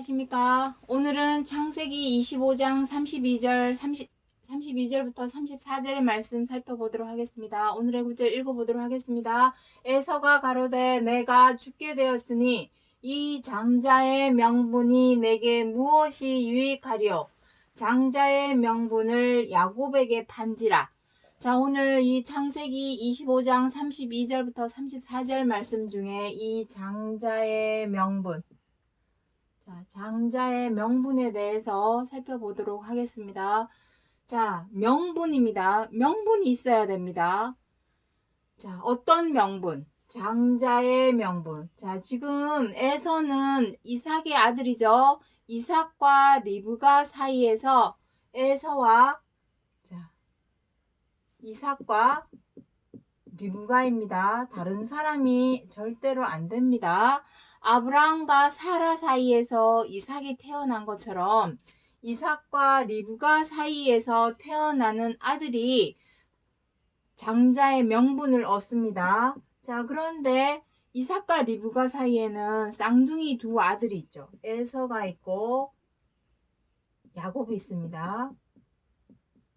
안녕하십니까. 오늘은 창세기 25장 32절부터 34절의 말씀 살펴보도록 하겠습니다. 오늘의 구절 읽어보도록 하겠습니다. 에서가 가로되 내가 죽게 되었으니 이 장자의 명분이 내게 무엇이 유익하리요. 장자의 명분을 야곱에게 판지라. 자, 오늘 이 창세기 25장 32절부터 34절 말씀 중에 이 장자의 명분, 자, 장자의 명분에 대해서 살펴보도록 하겠습니다. 자, 명분입니다. 명분이 있어야 됩니다. 자, 어떤 명분? 장자의 명분. 자, 지금 에서는 이삭의 아들이죠. 이삭과 리브가 사이에서 에서와 이삭과 리브가입니다. 다른 사람이 절대로 안 됩니다. 아브라함과 사라 사이에서 이삭이 태어난 것처럼 이삭과 리브가 사이에서 태어나는 아들이 장자의 명분을 얻습니다. 자, 그런데 이삭과 리브가 사이에는 쌍둥이 두 아들이 있죠. 에서가 있고 야곱이 있습니다.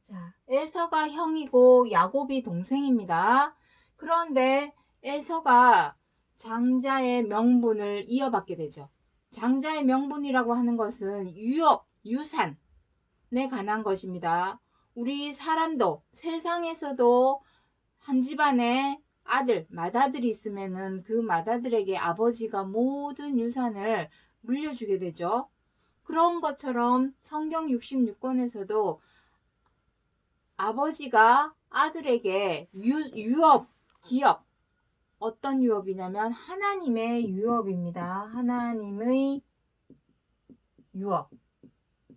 자, 에서가 형이고 야곱이 동생입니다. 그런데 에서가 장자의 명분을 이어받게 되죠. 장자의 명분이라고 하는 것은 유업, 유산에 관한 것입니다. 우리 사람도 세상에서도 한 집안에 아들, 맏아들이 있으면은 그 맏아들에게 아버지가 모든 유산을 물려주게 되죠. 그런 것처럼 성경 66권에서도 아버지가 아들에게 유업, 기업, 어떤 유업이냐면 하나님의 유업입니다. 하나님의 유업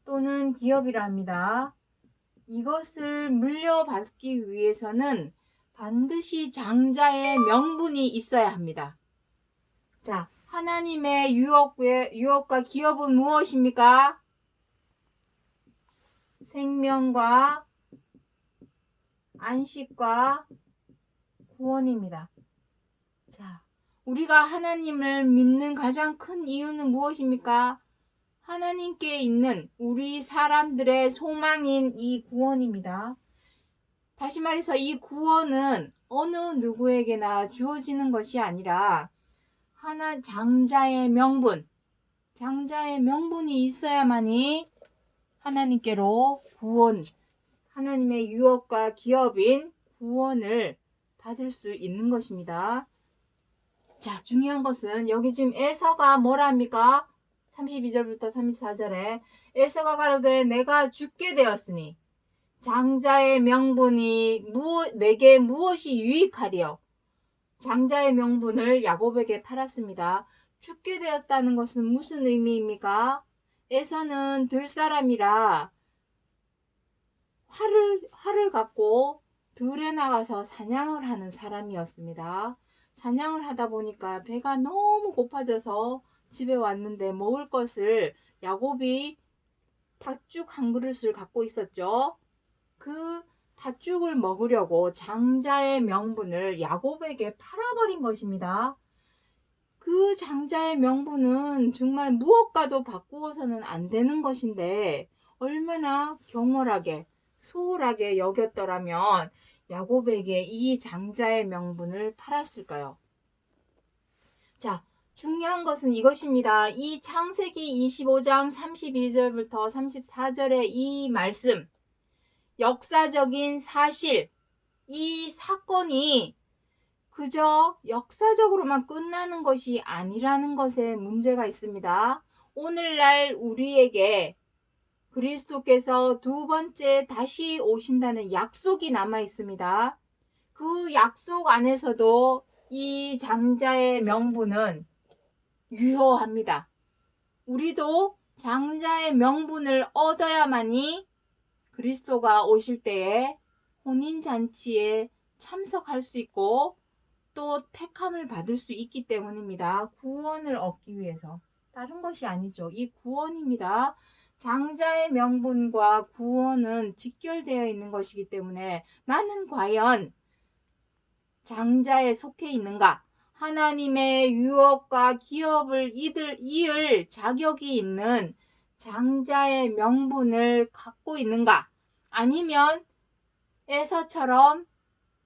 또는 기업이라 합니다. 이것을 물려받기 위해서는 반드시 장자의 명분이 있어야 합니다. 자, 하나님의 유업과 기업은 무엇입니까? 생명과 안식과 구원입니다. 자, 우리가 하나님을 믿는 가장 큰 이유는 무엇입니까? 하나님께 있는 우리 사람들의 소망인 이 구원입니다. 다시 말해서 이 구원은 어느 누구에게나 주어지는 것이 아니라 장자의 명분이 있어야만이 하나님께로 하나님의 유업과 기업인 구원을 받을 수 있는 것입니다. 자, 중요한 것은 여기 지금 에서가 뭐라 합니까? 32절부터 34절에 에서가 가로되 내가 죽게 되었으니 장자의 명분이 내게 무엇이 유익하리요. 장자의 명분을 야곱에게 팔았습니다. 죽게 되었다는 것은 무슨 의미입니까? 에서는 들사람이라 활을 갖고 들에 나가서 사냥을 하는 사람이었습니다. 사냥을 하다 보니까 배가 너무 고파져서 집에 왔는데 먹을 것을 야곱이 팥죽 한 그릇을 갖고 있었죠. 그 팥죽을 먹으려고 장자의 명분을 야곱에게 팔아버린 것입니다. 그 장자의 명분은 정말 무엇과도 바꾸어서는 안 되는 것인데 얼마나 경홀하게 소홀하게 여겼더라면 야곱에게 이 장자의 명분을 팔았을까요? 자, 중요한 것은 이것입니다. 이 창세기 25장 32절부터 34절의 이 말씀, 역사적인 사실, 이 사건이 그저 역사적으로만 끝나는 것이 아니라는 것에 문제가 있습니다. 오늘날 우리에게 그리스도께서 두 번째 다시 오신다는 약속이 남아 있습니다. 그 약속 안에서도 이 장자의 명분은 유효합니다. 우리도 장자의 명분을 얻어야만이 그리스도가 오실 때에 혼인잔치에 참석할 수 있고 또 택함을 받을 수 있기 때문입니다. 구원을 얻기 위해서. 다른 것이 아니죠. 이 구원입니다. 장자의 명분과 구원은 직결되어 있는 것이기 때문에 나는 과연 장자에 속해 있는가? 하나님의 유업과 기업을 이을 자격이 있는 장자의 명분을 갖고 있는가? 아니면 에서처럼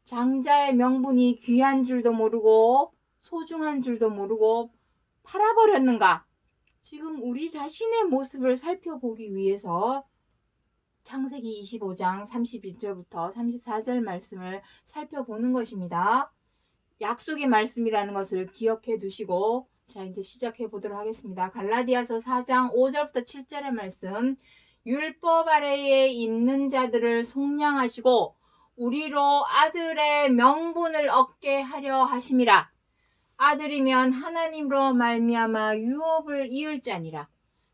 장자의 명분이 귀한 줄도 모르고 소중한 줄도 모르고 팔아버렸는가? 지금 우리 자신의 모습을 살펴보기 위해서 창세기 25장 31절부터 34절 말씀을 살펴보는 것입니다. 약속의 말씀이라는 것을 기억해 두시고, 자, 이제 시작해 보도록 하겠습니다. 갈라디아서 4장 5절부터 7절의 말씀. 율법 아래에 있는 자들을 속량하시고 우리로 아들의 명분을 얻게 하려 하심이라. 아들이면 하나님으로 말미암아 유업을 이을 자니라.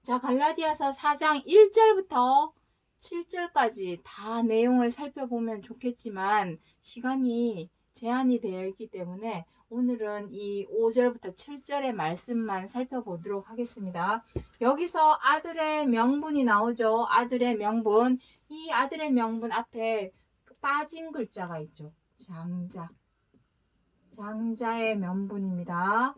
자, 갈라디아서 4장 1절부터 7절까지 다 내용을 살펴보면 좋겠지만 시간이 제한이 되어 있기 때문에 오늘은 이 5절부터 7절의 말씀만 살펴보도록 하겠습니다. 여기서 아들의 명분이 나오죠. 아들의 명분. 이 아들의 명분 앞에 빠진 글자가 있죠. 장자의 명분입니다.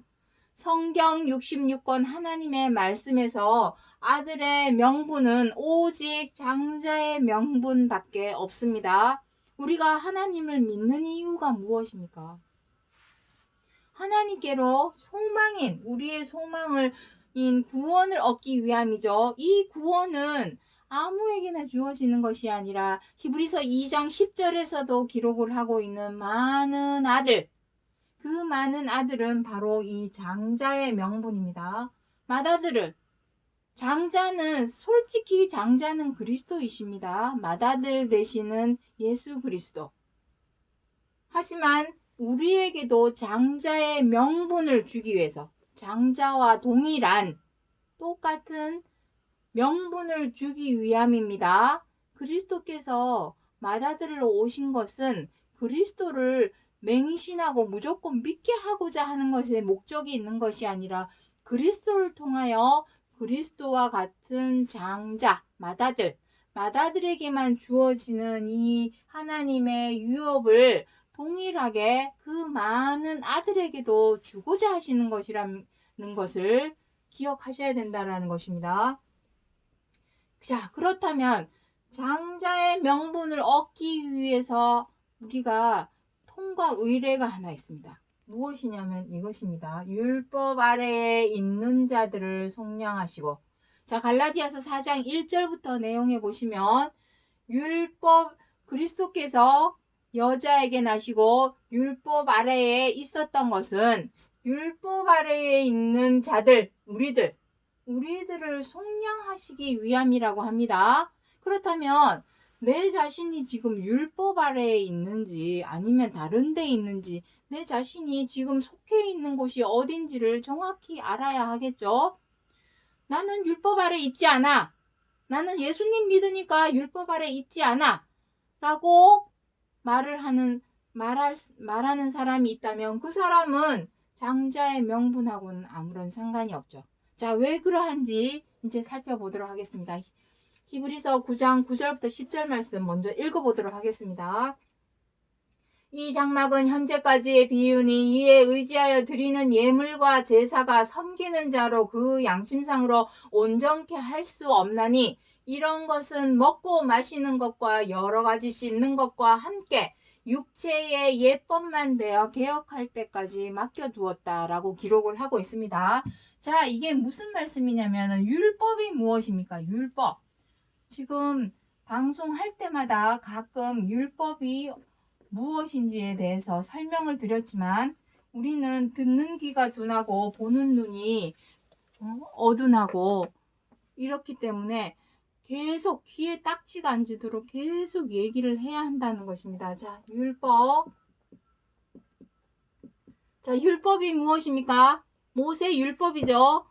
성경 66권 하나님의 말씀에서 아들의 명분은 오직 장자의 명분밖에 없습니다. 우리가 하나님을 믿는 이유가 무엇입니까? 하나님께로 소망인 우리의 소망을 구원을 얻기 위함이죠. 이 구원은 아무에게나 주어지는 것이 아니라 히브리서 2장 10절에서도 기록을 하고 있는 많은 아들, 그 많은 아들은 바로 이 장자의 명분입니다. 맏아들은 솔직히 장자는 그리스도이십니다. 맏아들 되시는 예수 그리스도. 하지만 우리에게도 장자의 명분을 주기 위해서 장자와 동일한 똑같은 명분을 주기 위함입니다. 그리스도께서 맏아들로 오신 것은 그리스도를 맹신하고 무조건 믿게 하고자 하는 것에 목적이 있는 것이 아니라 그리스도를 통하여 그리스도와 같은 장자, 맏아들에게만 주어지는 이 하나님의 유업을 동일하게 그 많은 아들에게도 주고자 하시는 것이라는 것을 기억하셔야 된다는 것입니다. 자, 그렇다면 장자의 명분을 얻기 위해서 우리가 통과 의례가 하나 있습니다. 무엇이냐면 이것입니다. 율법 아래에 있는 자들을 속량하시고. 자, 갈라디아서 4장 1절부터 내용해 보시면 그리스도께서 여자에게 나시고 율법 아래에 있었던 것은 율법 아래에 있는 자들, 우리들을 속량하시기 위함이라고 합니다. 그렇다면 내 자신이 지금 율법 아래에 있는지 아니면 다른 데 있는지 내 자신이 지금 속해 있는 곳이 어딘지를 정확히 알아야 하겠죠. 나는 율법 아래 있지 않아. 나는 예수님 믿으니까 율법 아래 있지 않아. 라고 말하는 사람이 있다면 그 사람은 장자의 명분하고는 아무런 상관이 없죠. 자, 왜 그러한지 이제 살펴보도록 하겠습니다. 히브리서 9장 9절부터 10절 말씀 먼저 읽어보도록 하겠습니다. 이 장막은 현재까지의 비유니 이에 의지하여 드리는 예물과 제사가 섬기는 자로 그 양심상으로 온전케 할 수 없나니 이런 것은 먹고 마시는 것과 여러 가지 씻는 것과 함께 육체의 예법만 되어 개혁할 때까지 맡겨두었다라고 기록을 하고 있습니다. 자, 이게 무슨 말씀이냐면 율법이 무엇입니까? 율법. 지금 방송할 때마다 가끔 율법이 무엇인지에 대해서 설명을 드렸지만 우리는 듣는 귀가 둔하고 보는 눈이 어둔하고 이렇기 때문에 계속 귀에 딱지가 앉도록 계속 얘기를 해야 한다는 것입니다. 자, 율법. 자, 율법이 무엇입니까? 모세 율법이죠.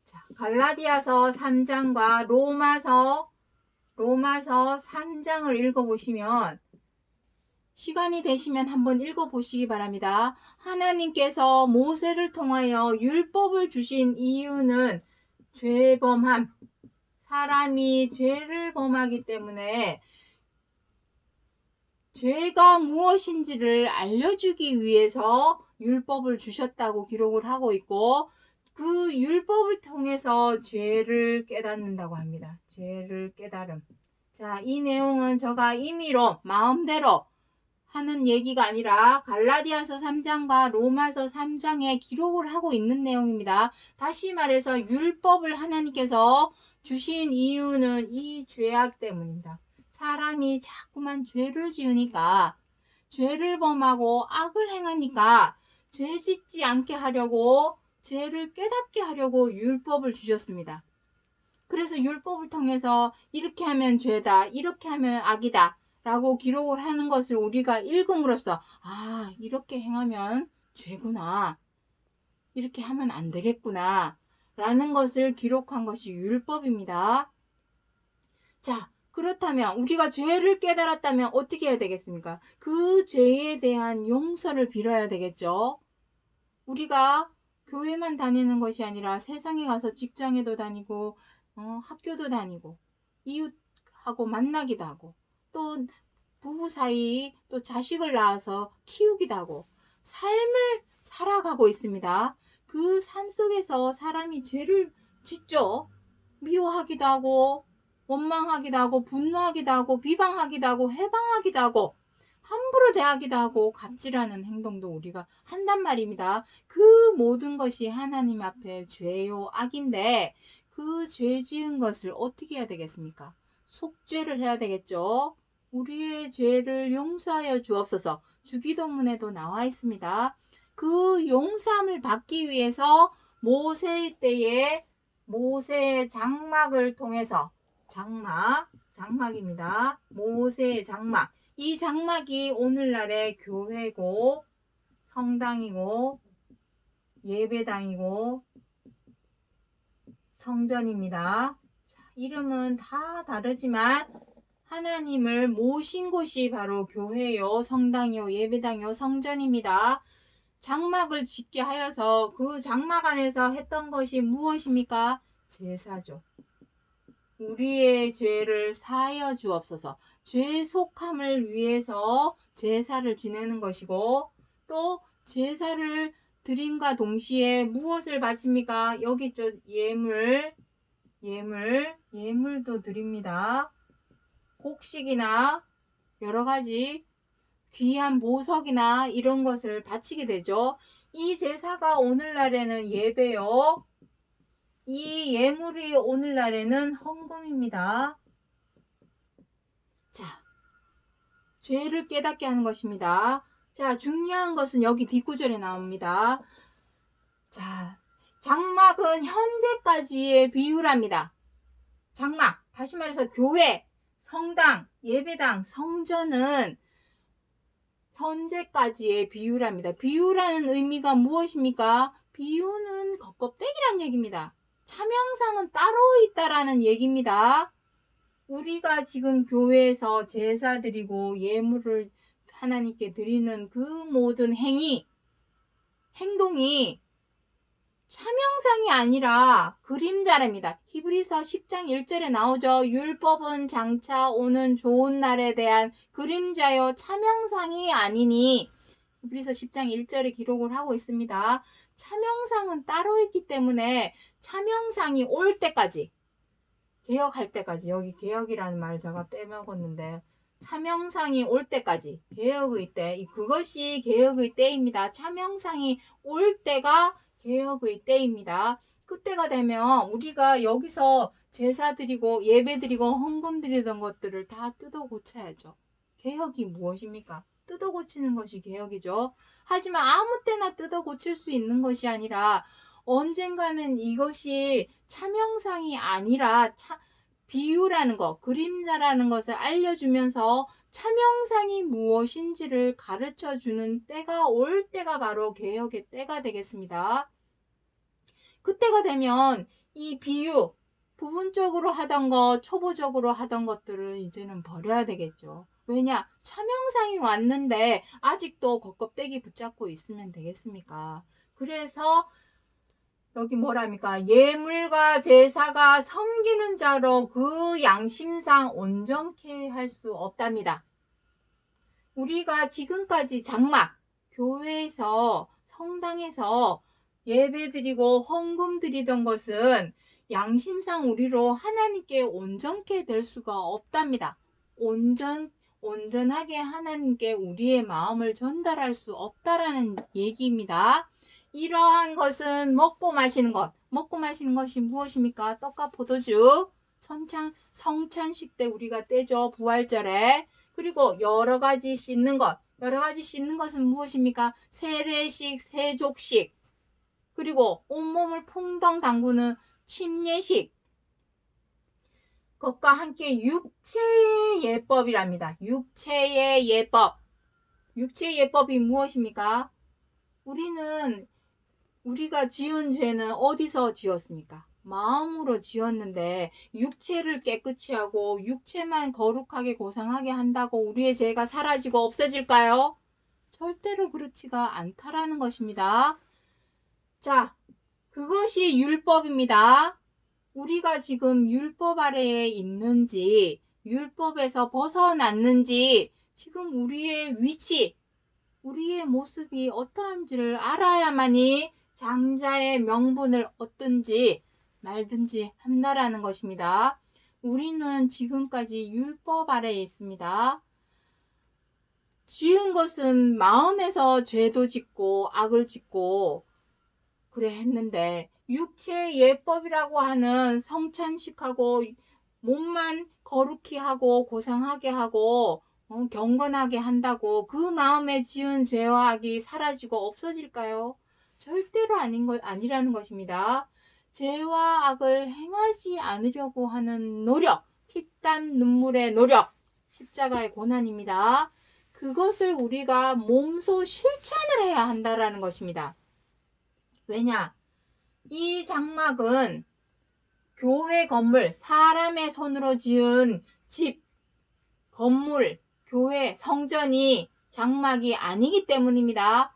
자, 갈라디아서 3장과 로마서 3장을 읽어보시면 시간이 되시면 한번 읽어보시기 바랍니다. 하나님께서 모세를 통하여 율법을 주신 이유는 죄범함. 사람이 죄를 범하기 때문에 죄가 무엇인지를 알려주기 위해서 율법을 주셨다고 기록을 하고 있고, 그 율법을 통해서 죄를 깨닫는다고 합니다. 죄를 깨달음. 자, 이 내용은 제가 임의로 마음대로 하는 얘기가 아니라 갈라디아서 3장과 로마서 3장에 기록을 하고 있는 내용입니다. 다시 말해서 율법을 하나님께서 주신 이유는 이 죄악 때문입니다. 사람이 자꾸만 죄를 지으니까, 죄를 범하고 악을 행하니까 죄 짓지 않게 하려고, 죄를 깨닫게 하려고 율법을 주셨습니다. 그래서 율법을 통해서 이렇게 하면 죄다, 이렇게 하면 악이다 라고 기록을 하는 것을 우리가 읽음으로써, 아, 이렇게 행하면 죄구나, 이렇게 하면 안 되겠구나 라는 것을 기록한 것이 율법입니다. 자, 그렇다면 우리가 죄를 깨달았다면 어떻게 해야 되겠습니까? 그 죄에 대한 용서를 빌어야 되겠죠. 우리가 교회만 다니는 것이 아니라 세상에 가서 직장에도 다니고 학교도 다니고 이웃하고 만나기도 하고, 또 부부 사이 또 자식을 낳아서 키우기도 하고 삶을 살아가고 있습니다. 그 삶 속에서 사람이 죄를 짓죠. 미워하기도 하고 원망하기도 하고 분노하기도 하고 비방하기도 하고 해방하기도 하고 함부로 대하기도 하고 갑질하는 행동도 우리가 한단 말입니다. 그 모든 것이 하나님 앞에 죄요 악인데, 그 죄 지은 것을 어떻게 해야 되겠습니까? 속죄를 해야 되겠죠. 우리의 죄를 용서하여 주옵소서. 주기도문에도 나와 있습니다. 그 용서함을 받기 위해서 모세의 때에 모세의 장막을 통해서, 장막입니다. 모세의 장막. 이 장막이 오늘날의 교회고 성당이고 예배당이고 성전입니다. 자, 이름은 다 다르지만 하나님을 모신 곳이 바로 교회요, 성당이요, 예배당이요, 성전입니다. 장막을 짓게 하여서 그 장막 안에서 했던 것이 무엇입니까? 제사죠. 우리의 죄를 사하여 주옵소서. 죄 속함을 위해서 제사를 지내는 것이고, 또 제사를 드림과 동시에 무엇을 바칩니까? 여기 저 예물도 드립니다. 곡식이나 여러 가지 귀한 보석이나 이런 것을 바치게 되죠. 이 제사가 오늘날에는 예배요, 이 예물이 오늘날에는 헌금입니다. 자, 죄를 깨닫게 하는 것입니다. 자, 중요한 것은 여기 뒷구절에 나옵니다. 자, 장막은 현재까지의 비유랍니다. 장막, 다시 말해서 교회, 성당, 예배당, 성전은 현재까지의 비유랍니다. 비유라는 의미가 무엇입니까? 비유는 겉껍데기란 얘기입니다. 차명상은 따로 있다라는 얘기입니다. 우리가 지금 교회에서 제사 드리고 예물을 하나님께 드리는 그 모든 행동이 차명상이 아니라 그림자랍니다. 히브리서 10장 1절에 나오죠. 율법은 장차 오는 좋은 날에 대한 그림자요 차명상이 아니니, 히브리서 10장 1절에 기록을 하고 있습니다. 차명상은 따로 있기 때문에 차명상이 올 때까지, 개혁할 때까지, 여기 개혁이라는 말 제가 빼먹었는데, 차명상이 올 때까지, 개혁의 때, 그것이 개혁의 때입니다. 차명상이 올 때가 개혁의 때입니다. 그때가 되면 우리가 여기서 제사 드리고 예배 드리고 헌금 드리던 것들을 다 뜯어 고쳐야죠. 개혁이 무엇입니까? 뜯어 고치는 것이 개혁이죠. 하지만 아무 때나 뜯어 고칠 수 있는 것이 아니라 언젠가는 이것이 차명상이 아니라 비유라는 것, 그림자라는 것을 알려주면서 차명상이 무엇인지를 가르쳐주는 때가 올 때가 바로 개혁의 때가 되겠습니다. 그때가 되면 이 비유, 부분적으로 하던 것, 초보적으로 하던 것들을 이제는 버려야 되겠죠. 왜냐? 차명상이 왔는데 아직도 겉껍데기 붙잡고 있으면 되겠습니까? 그래서 여기 뭐랍니까? 예물과 제사가 섬기는 자로 그 양심상 온전케 할 수 없답니다. 우리가 지금까지 장막, 교회에서, 성당에서 예배 드리고 헌금 드리던 것은 양심상 우리로 하나님께 온전케 될 수가 없답니다. 온전하게 하나님께 우리의 마음을 전달할 수 없다라는 얘기입니다. 이러한 것은 먹고 마시는 것. 먹고 마시는 것이 무엇입니까? 떡과 포도주. 성찬식 때 우리가 떼죠. 부활절에. 그리고 여러 가지 씻는 것. 여러 가지 씻는 것은 무엇입니까? 세례식, 세족식. 그리고 온몸을 풍덩 담그는 침례식. 그것과 함께 육체의 예법이랍니다. 육체의 예법. 육체의 예법이 무엇입니까? 우리가 지은 죄는 어디서 지었습니까? 마음으로 지었는데 육체를 깨끗이 하고 육체만 거룩하게 고상하게 한다고 우리의 죄가 사라지고 없어질까요? 절대로 그렇지가 않다라는 것입니다. 자, 그것이 율법입니다. 우리가 지금 율법 아래에 있는지, 율법에서 벗어났는지, 지금 우리의 위치, 우리의 모습이 어떠한지를 알아야만이 장자의 명분을 얻든지 말든지 한다라는 것입니다. 우리는 지금까지 율법 아래에 있습니다. 지은 것은 마음에서 죄도 짓고 악을 짓고 그래 했는데 육체 예법이라고 하는 성찬식하고 몸만 거룩히 하고 고상하게 하고 경건하게 한다고 그 마음에 지은 죄와 악이 사라지고 없어질까요? 절대로 아니라는 것입니다. 죄와 악을 행하지 않으려고 하는 노력, 피땀 눈물의 노력, 십자가의 고난입니다. 그것을 우리가 몸소 실천을 해야 한다라는 것입니다. 왜냐? 이 장막은 교회 건물, 사람의 손으로 지은 집, 건물, 교회, 성전이 장막이 아니기 때문입니다.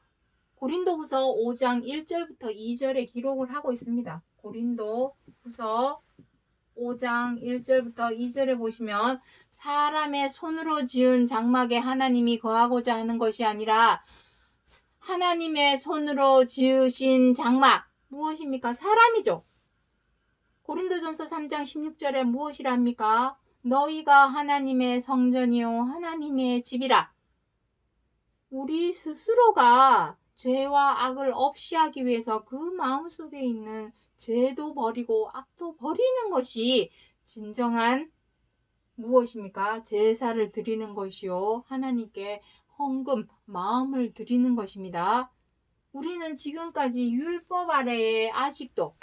고린도후서 5장 1절부터 2절에 기록을 하고 있습니다. 고린도후서 5장 1절부터 2절에 보시면 사람의 손으로 지은 장막에 하나님이 거하고자 하는 것이 아니라 하나님의 손으로 지으신 장막 무엇입니까? 사람이죠. 고린도전서 3장 16절에 무엇이라 합니까? 너희가 하나님의 성전이요 하나님의 집이라. 우리 스스로가 죄와 악을 없이 하기 위해서 그 마음속에 있는 죄도 버리고 악도 버리는 것이 진정한 무엇입니까? 제사를 드리는 것이요 하나님께 헌금, 마음을 드리는 것입니다. 우리는 지금까지 율법 아래에 아직도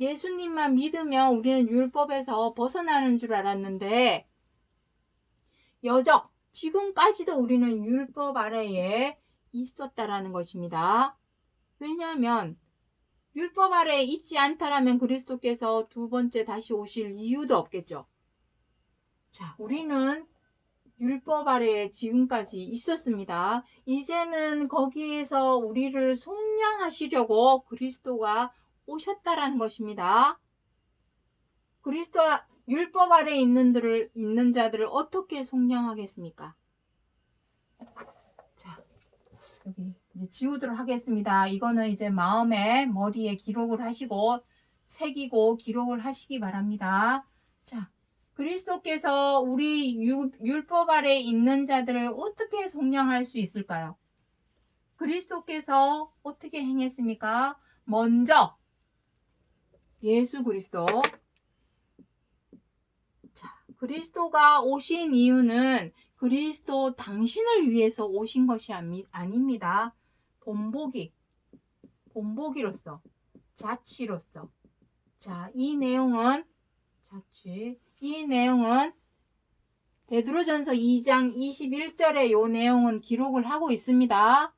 예수님만 믿으면 우리는 율법에서 벗어나는 줄 알았는데 여정, 지금까지도 우리는 율법 아래에 있었다라는 것입니다. 왜냐하면 율법 아래에 있지 않다라면 그리스도께서 두 번째 다시 오실 이유도 없겠죠. 자, 우리는 율법 아래에 지금까지 있었습니다. 이제는 거기에서 우리를 속량하시려고 그리스도가 오셨다라는 것입니다. 율법 아래에 있는 자들을 어떻게 속량하겠습니까? 자, 여기 이제 지우도록 하겠습니다. 이거는 이제 마음에 머리에 기록을 하시고 새기고 기록을 하시기 바랍니다. 자, 그리스도께서 우리 율법 아래에 있는 자들을 어떻게 속량할 수 있을까요? 그리스도께서 어떻게 행했습니까? 먼저 예수 그리스도. 자, 그리스도가 오신 이유는 그리스도 당신을 위해서 오신 것이 아닙니다. 본보기로서, 자취로서. 자, 이 내용은 베드로전서 2장 21절에 이 내용은 기록을 하고 있습니다.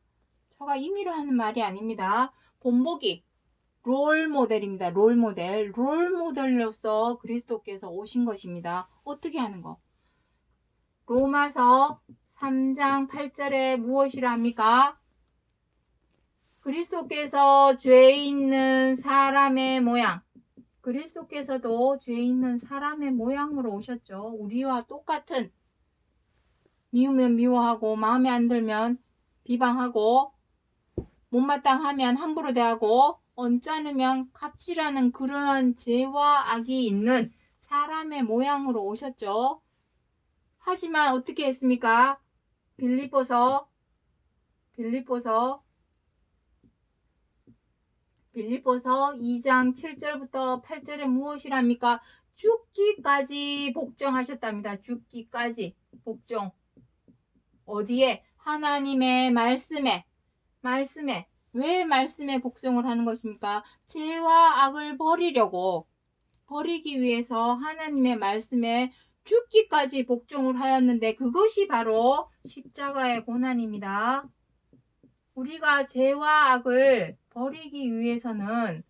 제가 임의로 하는 말이 아닙니다. 본보기, 롤모델입니다. 롤모델로서 그리스도께서 오신 것입니다. 어떻게 하는 거? 로마서 3장 8절에 무엇이라 합니까? 그리스도께서 죄 있는 사람의 모양, 그리스도께서도 죄 있는 사람의 모양으로 오셨죠. 우리와 똑같은 미우면 미워하고 마음에 안 들면 비방하고 못마땅하면 함부로 대하고 언짢으면 갑질하는 그런 죄와 악이 있는 사람의 모양으로 오셨죠. 하지만 어떻게 했습니까? 빌립보서 2장 7절부터 8절에 무엇이랍니까? 죽기까지 복종하셨답니다. 죽기까지 복종. 어디에? 하나님의 말씀에. 왜 말씀에 복종을 하는 것입니까? 죄와 악을 버리기 위해서 하나님의 말씀에 죽기까지 복종을 하였는데 그것이 바로 십자가의 고난입니다. 우리가 죄와 악을 버리기 위해서는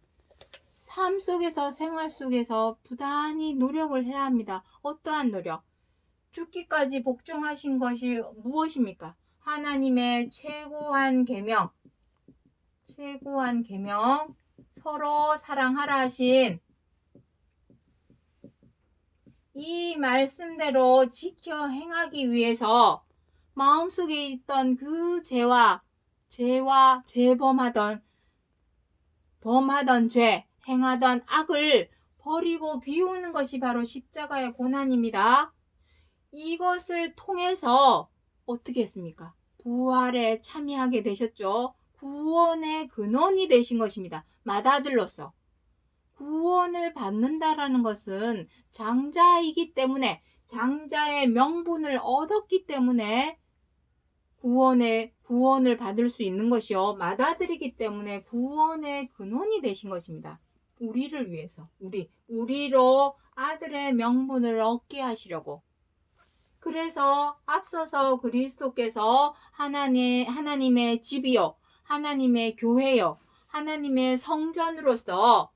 삶 속에서 생활 속에서 부단히 노력을 해야 합니다. 어떠한 노력? 죽기까지 복종하신 것이 무엇입니까? 하나님의 최고한 계명, 서로 사랑하라 하신 이 말씀대로 지켜 행하기 위해서 마음속에 있던 그 범하던 죄, 행하던 악을 버리고 비우는 것이 바로 십자가의 고난입니다. 이것을 통해서 어떻게 했습니까? 부활에 참여하게 되셨죠. 구원의 근원이 되신 것입니다. 맏아들로서. 구원을 받는다라는 것은 장자이기 때문에 장자의 명분을 얻었기 때문에 구원을 받을 수 있는 것이요. 맏아들이기 때문에 구원의 근원이 되신 것입니다. 우리를 위해서. 우리로 아들의 명분을 얻게 하시려고. 그래서 앞서서 그리스도께서 하나님의 집이요. 하나님의 교회요. 하나님의 성전으로서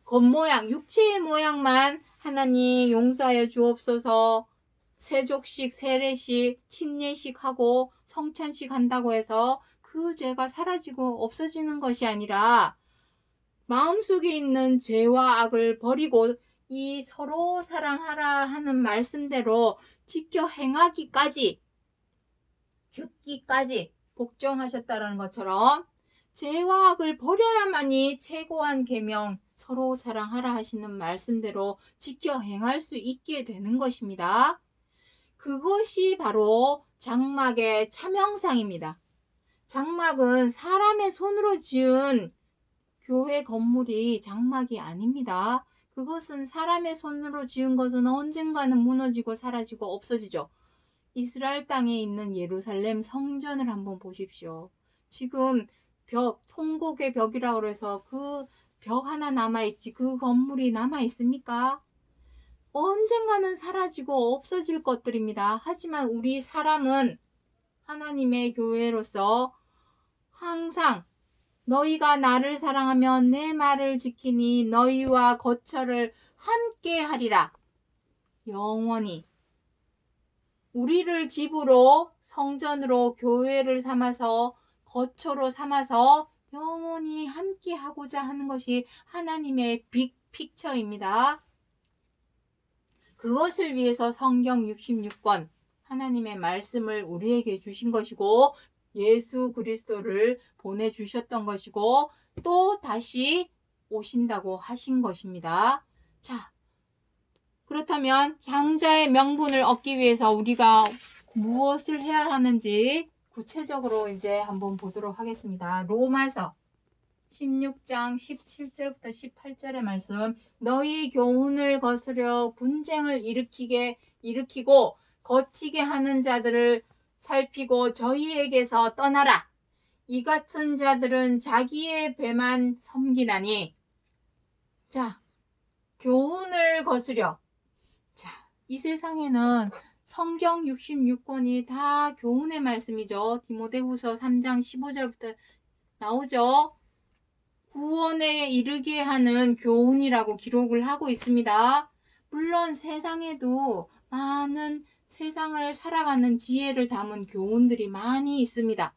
겉모양, 육체의 모양만 하나님 용서하여 주옵소서 세족식, 세례식, 침례식 하고 성찬식 한다고 해서 그 죄가 사라지고 없어지는 것이 아니라 마음속에 있는 죄와 악을 버리고 이 서로 사랑하라 하는 말씀대로 지켜 행하기까지 죽기까지 복종하셨다는 것처럼 죄와 악을 버려야만이 최고한 계명 서로 사랑하라 하시는 말씀대로 지켜 행할 수 있게 되는 것입니다. 그것이 바로 장막의 차명상입니다. 장막은 사람의 손으로 지은 교회 건물이 장막이 아닙니다. 그것은 사람의 손으로 지은 것은 언젠가는 무너지고 사라지고 없어지죠. 이스라엘 땅에 있는 예루살렘 성전을 한번 보십시오. 지금 통곡의 벽이라고 해서 그 벽 하나 남아있지 그 건물이 남아있습니까? 언젠가는 사라지고 없어질 것들입니다. 하지만 우리 사람은 하나님의 교회로서 항상 너희가 나를 사랑하면 내 말을 지키니 너희와 거처를 함께 하리라. 영원히 우리를 집으로 성전으로 교회를 삼아서 거처로 삼아서 영원히 함께 하고자 하는 것이 하나님의 빅픽처입니다. 그것을 위해서 성경 66권 하나님의 말씀을 우리에게 주신 것이고 예수 그리스도를 보내주셨던 것이고 또 다시 오신다고 하신 것입니다. 자, 그렇다면 장자의 명분을 얻기 위해서 우리가 무엇을 해야 하는지 구체적으로 이제 한번 보도록 하겠습니다. 로마서 16장 17절부터 18절의 말씀. 너희 교훈을 거스려 분쟁을 일으키고 거치게 하는 자들을 살피고 저희에게서 떠나라. 이 같은 자들은 자기의 배만 섬기나니. 자, 교훈을 거스려. 자, 이 세상에는 성경 66권이 다 교훈의 말씀이죠. 디모데후서 3장 15절부터 나오죠. 구원에 이르게 하는 교훈이라고 기록을 하고 있습니다. 물론 세상에도 많은 세상을 살아가는 지혜를 담은 교훈들이 많이 있습니다.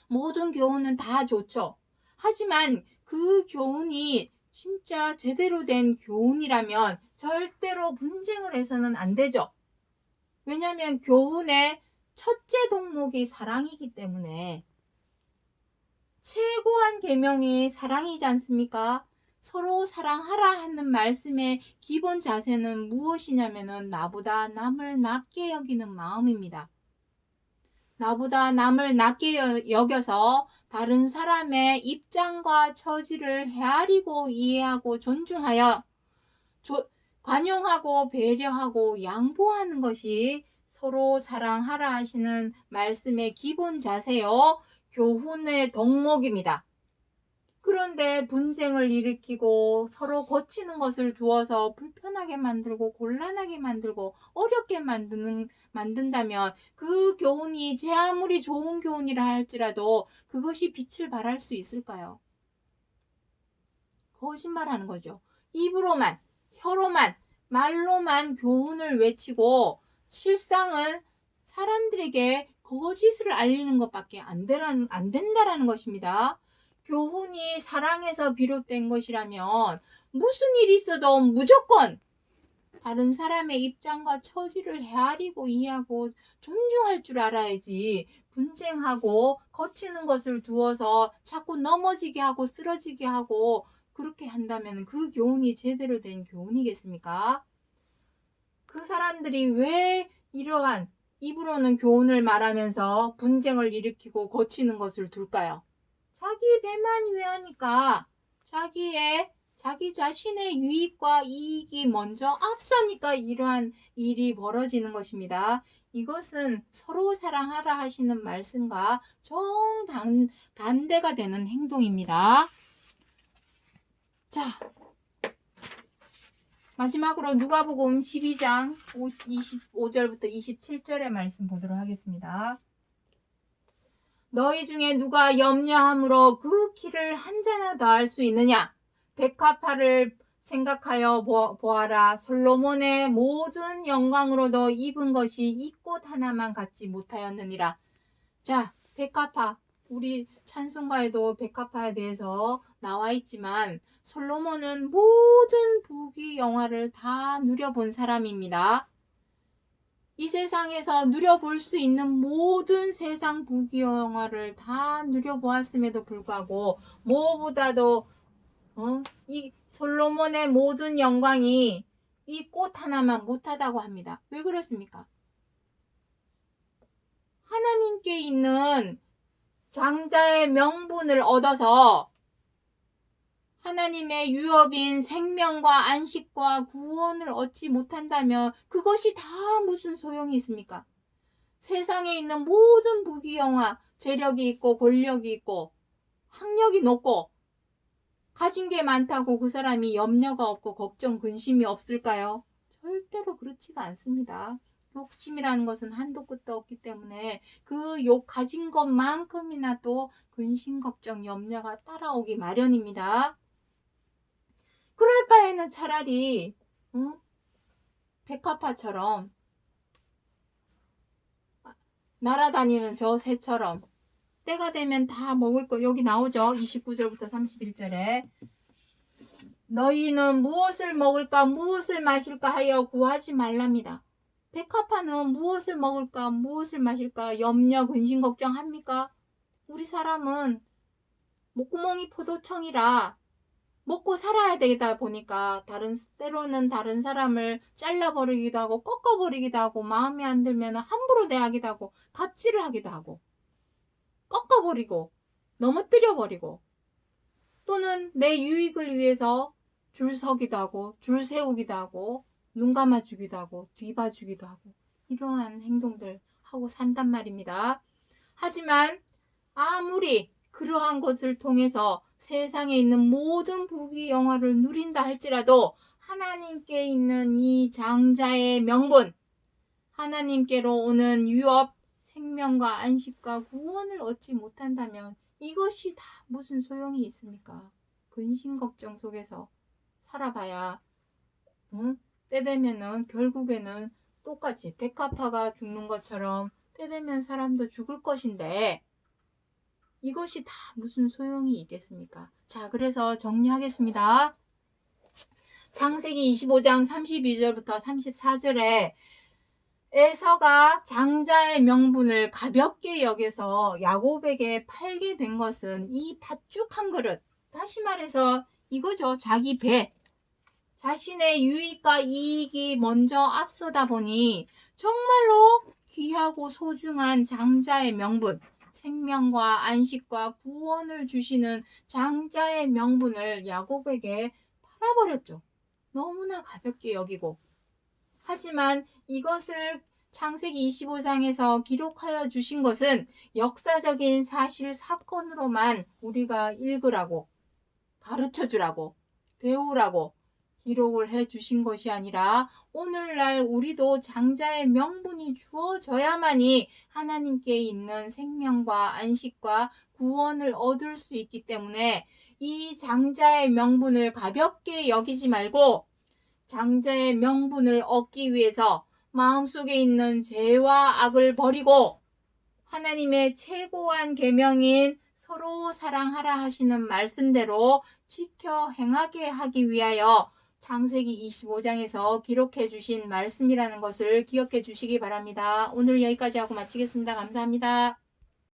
모든 교훈은 다 좋죠. 하지만 그 교훈이 진짜 제대로 된 교훈이라면 절대로 분쟁을 해서는 안 되죠. 왜냐하면 교훈의 첫째 덕목이 사랑이기 때문에 최고한 계명이 사랑이지 않습니까? 서로 사랑하라 하는 말씀의 기본 자세는 무엇이냐면은 나보다 남을 낮게 여기는 마음입니다. 나보다 남을 낮게 여겨서 다른 사람의 입장과 처지를 헤아리고 이해하고 존중하여 관용하고 배려하고 양보하는 것이 서로 사랑하라 하시는 말씀의 기본 자세요. 교훈의 덕목입니다. 그런데 분쟁을 일으키고 서로 거치는 것을 두어서 불편하게 만들고 곤란하게 만들고 어렵게 만든다면 그 교훈이 제 아무리 좋은 교훈이라 할지라도 그것이 빛을 발할 수 있을까요? 거짓말하는 거죠. 입으로만, 혀로만, 말로만 교훈을 외치고 실상은 사람들에게 거짓을 알리는 것밖에 안 된다라는 것입니다. 교훈이 사랑에서 비롯된 것이라면 무슨 일이 있어도 무조건 다른 사람의 입장과 처지를 헤아리고 이해하고 존중할 줄 알아야지 분쟁하고 거치는 것을 두어서 자꾸 넘어지게 하고 쓰러지게 하고 그렇게 한다면 그 교훈이 제대로 된 교훈이겠습니까? 그 사람들이 왜 이러한 입으로는 교훈을 말하면서 분쟁을 일으키고 거치는 것을 둘까요? 자기 배만 위하니까 자기 자신의 유익과 이익이 먼저 앞서니까 이러한 일이 벌어지는 것입니다. 이것은 서로 사랑하라 하시는 말씀과 정반대가 되는 행동입니다. 자, 마지막으로 누가복음 12장 25절부터 27절의 말씀 보도록 하겠습니다. 너희 중에 누가 염려함으로 그 키를 한 자나 더 할 수 있느냐? 백합화를 생각하여 보아라. 솔로몬의 모든 영광으로도 입은 것이 이 꽃 하나만 갖지 못하였느니라. 자, 백합화. 우리 찬송가에도 백합화에 대해서 나와 있지만 솔로몬은 모든 부귀 영화를 다 누려본 사람입니다. 이 세상에서 누려볼 수 있는 모든 세상 부귀 영화를 다 누려보았음에도 불구하고 무엇보다도 이 솔로몬의 모든 영광이 이 꽃 하나만 못하다고 합니다. 왜 그렇습니까? 하나님께 있는 장자의 명분을 얻어서 하나님의 유업인 생명과 안식과 구원을 얻지 못한다면 그것이 다 무슨 소용이 있습니까? 세상에 있는 모든 부귀영화, 재력이 있고 권력이 있고 학력이 높고 가진 게 많다고 그 사람이 염려가 없고 걱정, 근심이 없을까요? 절대로 그렇지가 않습니다. 욕심이라는 것은 한도 끝도 없기 때문에 그 가진 것만큼이나 또 근심, 걱정, 염려가 따라오기 마련입니다. 그럴 바에는 차라리 백합화처럼 날아다니는 저 새처럼 때가 되면 다 먹을 거 여기 나오죠. 29절부터 31절에 너희는 무엇을 먹을까 무엇을 마실까 하여 구하지 말랍니다. 백합화는 무엇을 먹을까 무엇을 마실까 염려 근심 걱정합니까? 우리 사람은 목구멍이 포도청이라 먹고 살아야 되다 보니까 때로는 다른 사람을 잘라버리기도 하고 꺾어버리기도 하고 마음에 안 들면 함부로 대하기도 하고 갑질을 하기도 하고 꺾어버리고 넘어뜨려버리고 또는 내 유익을 위해서 줄 서기도 하고 줄 세우기도 하고 눈 감아주기도 하고 뒤봐주기도 하고 이러한 행동들 하고 산단 말입니다. 하지만 아무리 그러한 것을 통해서 세상에 있는 모든 부귀 영화를 누린다 할지라도 하나님께 있는 이 장자의 명분, 하나님께로 오는 유업, 생명과 안식과 구원을 얻지 못한다면 이것이 다 무슨 소용이 있습니까? 근심 걱정 속에서 살아봐야 때 되면은 결국에는 똑같이 백합화가 죽는 것처럼 때 되면 사람도 죽을 것인데 이것이 다 무슨 소용이 있겠습니까? 자, 그래서 정리하겠습니다. 창세기 25장 32절부터 34절에 에서가 장자의 명분을 가볍게 여겨서 야곱에게 팔게 된 것은 이 팥죽 한 그릇, 다시 말해서 이거죠. 자기 배, 자신의 유익과 이익이 먼저 앞서다 보니 정말로 귀하고 소중한 장자의 명분, 생명과 안식과 구원을 주시는 장자의 명분을 야곱에게 팔아버렸죠. 너무나 가볍게 여기고. 하지만 이것을 창세기 25장에서 기록하여 주신 것은 역사적인 사실 사건으로만 우리가 읽으라고, 가르쳐 주라고, 배우라고 기록을 해 주신 것이 아니라 오늘날 우리도 장자의 명분이 주어져야만이 하나님께 있는 생명과 안식과 구원을 얻을 수 있기 때문에 이 장자의 명분을 가볍게 여기지 말고 장자의 명분을 얻기 위해서 마음속에 있는 죄와 악을 버리고 하나님의 최고한 계명인 서로 사랑하라 하시는 말씀대로 지켜 행하게 하기 위하여 창세기 25장에서 기록해 주신 말씀이라는 것을 기억해 주시기 바랍니다. 오늘 여기까지 하고 마치겠습니다. 감사합니다.